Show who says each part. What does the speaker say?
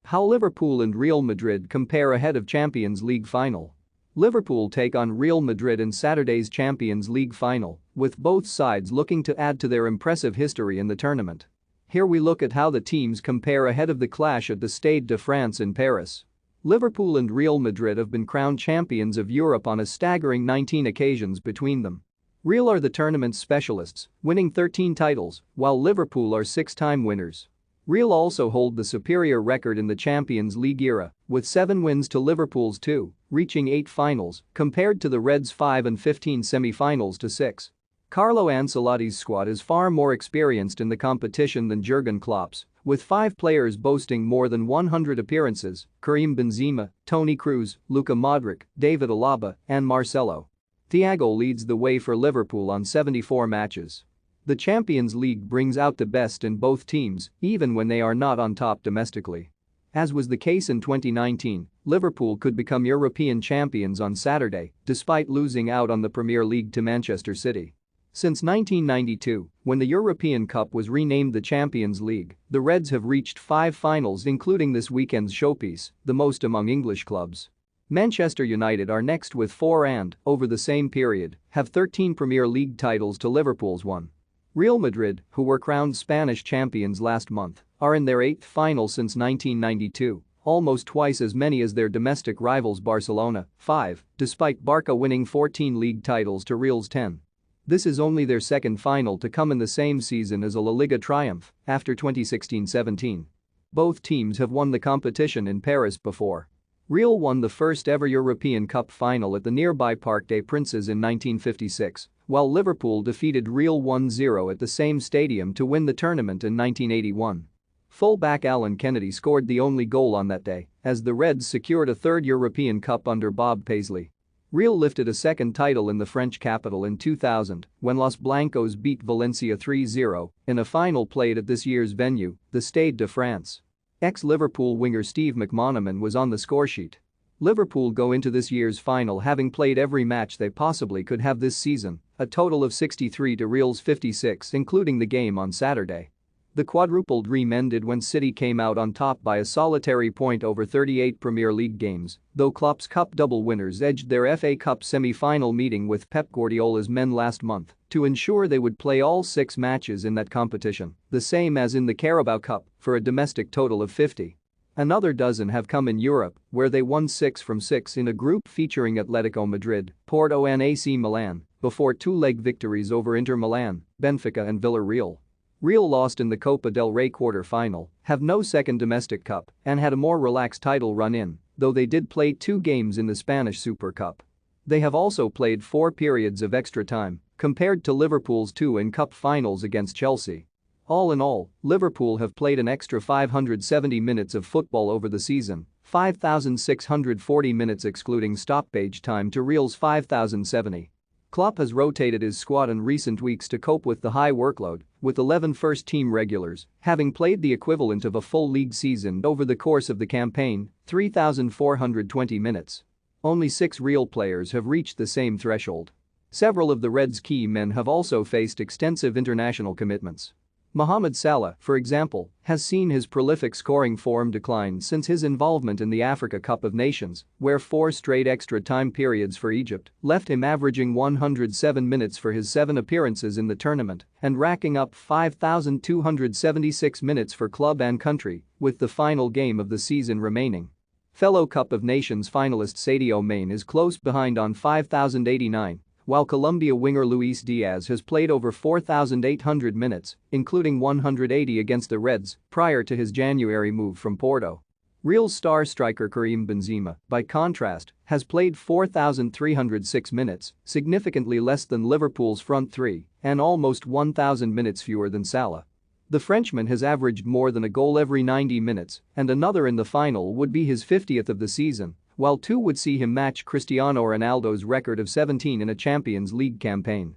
Speaker 1: How Liverpool and Real Madrid compare ahead of Champions League final. Liverpool take on Real Madrid in Saturday's Champions League final, with both sides looking to add to their impressive history in the tournament. Here we look at how the teams compare ahead of the clash at the Stade de France in Paris. Liverpool and Real Madrid have been crowned champions of Europe on a staggering 19 occasions between them. Real are the tournament's specialists, winning 13 titles, while Liverpool are six-time winners. Real also hold the superior record in the Champions League era, with 7 wins to Liverpool's 2, reaching 8 finals, compared to the Reds' 5 and 15 semi-finals to 6. Carlo Ancelotti's squad is far more experienced in the competition than Jurgen Klopp's, with 5 players boasting more than 100 appearances: Karim Benzema, Toni Kroos, Luka Modric, David Alaba, and Marcelo. Thiago leads the way for Liverpool on 74 matches. The Champions League brings out the best in both teams, even when they are not on top domestically. As was the case in 2019, Liverpool could become European champions on Saturday, despite losing out on the Premier League to Manchester City. Since 1992, when the European Cup was renamed the Champions League, the Reds have reached 5 finals, including this weekend's showpiece, the most among English clubs. Manchester United are next with 4 and, over the same period, have 13 Premier League titles to Liverpool's 1. Real Madrid, who were crowned Spanish champions last month, are in their 8th final since 1992, almost twice as many as their domestic rivals Barcelona, 5, despite Barca winning 14 league titles to Real's 10. This is only their second final to come in the same season as a La Liga triumph, after 2016-17. Both teams have won the competition in Paris before. Real won the first ever European Cup final at the nearby Parc des Princes in 1956, while Liverpool defeated Real 1-0 at the same stadium to win the tournament in 1981. Fullback Alan Kennedy scored the only goal on that day, as the Reds secured a third European Cup under Bob Paisley. Real lifted a second title in the French capital in 2000 when Los Blancos beat Valencia 3-0 in a final played at this year's venue, the Stade de France. Ex-Liverpool winger Steve McManaman was on the scoresheet. Liverpool go into this year's final having played every match they possibly could have this season, a total of 63 to Real's 56, including the game on Saturday. The quadruple dream ended when City came out on top by a solitary point over 38 Premier League games, though Klopp's Cup double winners edged their FA Cup semi-final meeting with Pep Guardiola's men last month to ensure they would play all 6 matches in that competition, the same as in the Carabao Cup, for a domestic total of 50. Another dozen have come in Europe, where they won 6 from 6 in a group featuring Atletico Madrid, Porto and AC Milan, before 2-leg victories over Inter Milan, Benfica and Villarreal. Real lost in the Copa del Rey quarter-final, have no second domestic cup, and had a more relaxed title run-in, though they did play 2 games in the Spanish Super Cup. They have also played 4 periods of extra time, compared to Liverpool's 2 in cup finals against Chelsea. All in all, Liverpool have played an extra 570 minutes of football over the season, 5,640 minutes excluding stoppage time to Real's 5,070. Klopp has rotated his squad in recent weeks to cope with the high workload, with 11 first-team regulars having played the equivalent of a full league season over the course of the campaign, 3,420 minutes. Only 6 Real players have reached the same threshold. Several of the Reds' key men have also faced extensive international commitments. Mohamed Salah, for example, has seen his prolific scoring form decline since his involvement in the Africa Cup of Nations, where 4 straight extra time periods for Egypt left him averaging 107 minutes for his 7 appearances in the tournament and racking up 5,276 minutes for club and country, with the final game of the season remaining. Fellow Cup of Nations finalist Sadio Mane is close behind on 5,089. While Colombia winger Luis Diaz has played over 4,800 minutes, including 180 against the Reds, prior to his January move from Porto. Real star striker Karim Benzema, by contrast, has played 4,306 minutes, significantly less than Liverpool's front 3, and almost 1,000 minutes fewer than Salah. The Frenchman has averaged more than a goal every 90 minutes, and another in the final would be his 50th of the season, while 2 would see him match Cristiano Ronaldo's record of 17 in a Champions League campaign.